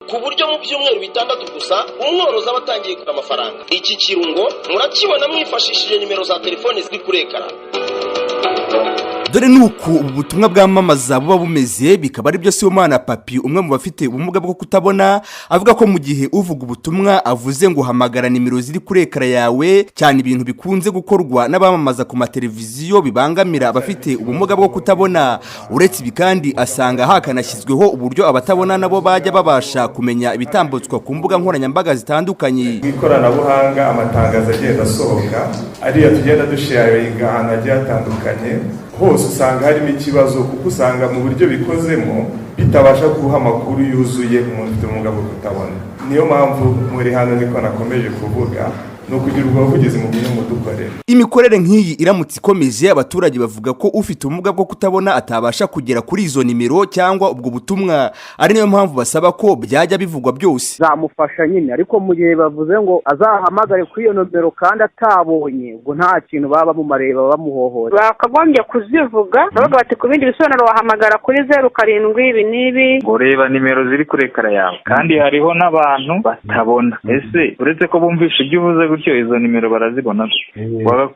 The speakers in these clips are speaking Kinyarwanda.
ku buryo mu byumweru bitandatu gusa umworozi aba atangiye kugura amafaranga. Iki kirungo murakibona mwifashishije nimero za telefone ziri kuri ekara. Dore nuko ubu butumwa bwamamaza buba bumeze, bikaba ari byo Sibomana Papi umwe mu bafite ubumuga bwo kutabona avuga ko mu gihe uvuga ubutumwa avuze ngo hamagara nimero ziri kuri ekara yawe, cyane ibintu bikunze gukorwa n'abamamaza ku mateleviziyo bibangamira abafite ubumuga bwo kutabona. Uretse ibi kandi asanga hakanashyizweho uburyo abatabona nabo bajya babasha kumenya ibitambutswa ku mbuga nkoranyambaga zitandukanye. Ikoranabuhanga amatangazo agenda asohoka ariya tugenda dusharinga ahantu hagiye hatandukanye, hose usanga harimo ikibazo kuko usanga mu buryo bikozemo bitabasha guha amakuru yuzuye umuntu ufite ubumuga bwo kutabona. Niyo mpamvu muri hano niko nakomeje kuvuga no kugira ubwo buvugizi mu bintu mudukorera. Imikorere nk'iyi iramutse ikomeje, abaturage bavuga ko ufite ubumuga bwo kutabona atabasha kugera kuri izo nimero cyangwa ubwo butumwa, ari niyo mpamvu basaba ko byajya bivugwa byose. Zamufasha nyine, ariko mu gihe bavuze ngo azahamagare kuri iyo nomero kandi atabonye, ubwo nta kintu baba bamumareba bamuhohora. Bakagombye kuzivuga bavuga bati ku bindi bisobanuro wahamagara kuri 07 ibi n'ibi. Ureba nimero ziri kuri ekara yawe, kandi hariho n'abantu batabona. Ese uretse ko bumvisha ibyo uvuze gutyo izo nimero barazibona,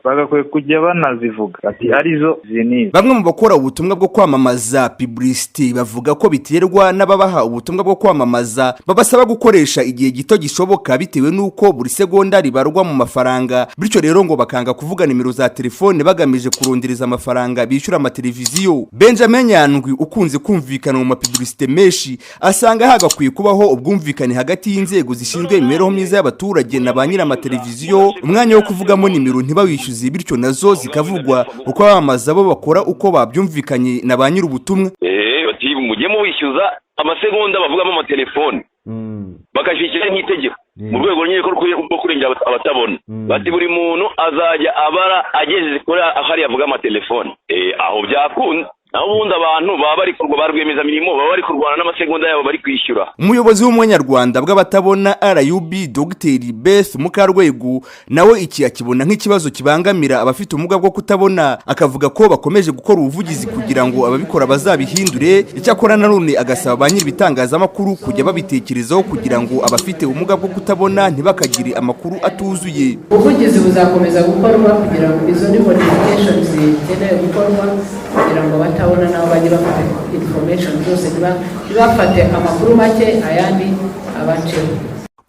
bagakwiye kujya banazivuga ati arizo zini. Bamwe mu bakora ubutumwa bwo kwamamaza publicity bavuga ko biterwa n'ababaha ubutumwa bwo kwamamaza babasaba gukoresha igihe gito gishoboka bitewe nuko buri segonda ribarwa mu mafaranga, bityo rero ngo bakanga kuvuga nimero za telefone bagamije kurondereza amafaranga bishyura amateleviziyo. Benjamin Nyandwi ukunze kumvikana mu mapublicité menshi asanga hagakwiye kubaho ubwumvikane hagati y'inzego zishinzwe imibereho myiza y'abaturage na ba nyiri amateleviziyo, umwanya wo kuvugamo nimero ntibawishyuze, bityo nazo zikavugwa uko abamamaza bo bakora uko babyumvikanye na ba nyiri ubutumwa. Bati mujye muwishyuza amasegonda bavugamo amatelefone bakashyikira nk'itegeko mu rwego rwo kurengera abatabona. Bati buri muntu azajya abara ageze kuri ahari yavuga amatelefone. Aho byakunda naho ubundi abantu baba bari kurwa barwemeza mirimo baba bari kurwana n'amasegonda yabo bari kwishyura. Umuyobozi w'umunyarwanda bw'abatabona RUB Dr. Bose Mukarwego nawe iki akibona nk'ikibazo kibangamira abafite ubumuga bwo kutabona, akavuga ko bakomeje gukora ubuvugizi kugira ngo ababikora bazabihindure. Icyakora nanone agasaba ba nyiri bitangazamakuru kujya babitekerezaho kugira ngo abafite ubumuga bwo kutabona ntibakagire amakuru atuzuye. Ubuvugizi buzakomeza gukorwa kugira ngo izo notifications zikenewe gukorwa kugira ngo batabona nabo bajye bafite information zose, ntibafate amakuru make ayandi abaceho.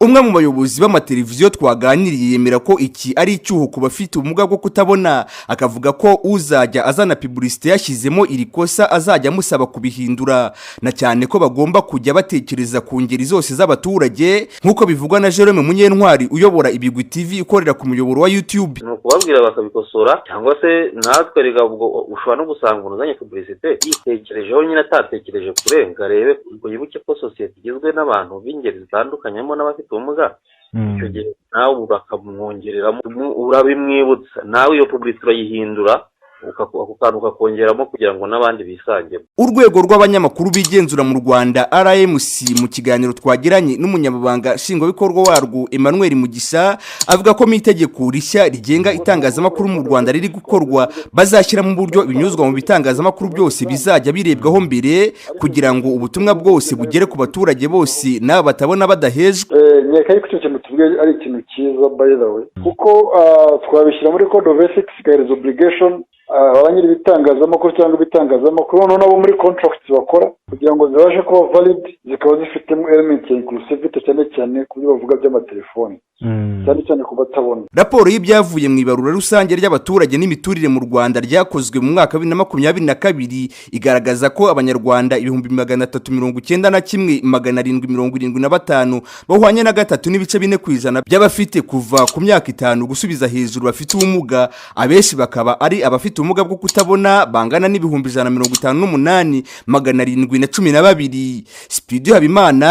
Umwe mu bayobozi b'amateleviziyo twaganiriye yemera ko iki ari icyuho ku bafite ubumuga bwo kutabona, akavuga ko uzajya azana publicité yashyizemo iri kosa azajya amusaba kubihindura, na cyane ko bagomba kujya batekereza ku ngeri zose z'abaturage nk'uko bivugwa na Jerome Munyentwari uyobora Ibigwi TV ikorera ku muyoboro wa YouTube. Kubabwira bakabikosora, cyangwa se natwe rega ubwo ushobora no gusanga unazanye publicité yitekerejeho nyine atatekereje kurenga, rebe ubwo yibuke ko society igizwe n'abantu b'ingeri zitandukanye harimo n'abafite ubumuga. Icyo gihe nawe bakamwongereramo urabimwibutsa, nawe iyo publicité urayihindura ukakongeramo kugira ngo n'abandi bisangemo. Urwego rw'abanyamakuru bigenzura mu Rwanda RMC mu kiganiro twagiranye n'umunyamabanga nshingwabikorwa warwo Emmanuel Mugisha avuga ko mu itegeko rishya rigenga itangazamakuru mu Rwanda riri gukorwa bazashyira mu buryo ibinyuzwa mu bitangazamakuru byose bizajya birebwaho mbere kugira ngo ubutumwa bwose bugere ku baturage bose nabo batabona badahejwe. Nyeka yuko ikintu tuvuge ari ikintu cyiza by the way, kuko twabishyira muri code of ethics guides obligation abanyiri bitangazamakuru cyangwa ibitangazamakuru nabo muri contracts bakora kugira ngo zibashe kuba valid, zikaba zifitemo element ya inclusivity cyane cyane ku byo bavuga by'amatelefoni cyane cyane ku batabona. Raporo y'ibyavuye mu ibarura rusange ry'abaturage n'imiturire mu Rwanda ryakozwe mu mwaka wa 2022 igaragaza ko abanyarwanda 391,775 bahwanye na 3.4% by'abafite kuva ku myaka 5 gusubiza hejuru bafite ubumuga, abenshi bakaba ari abafite ubumuga bwo kutabona bangana n'ibihumbi 158,712. Cypridion Habimana.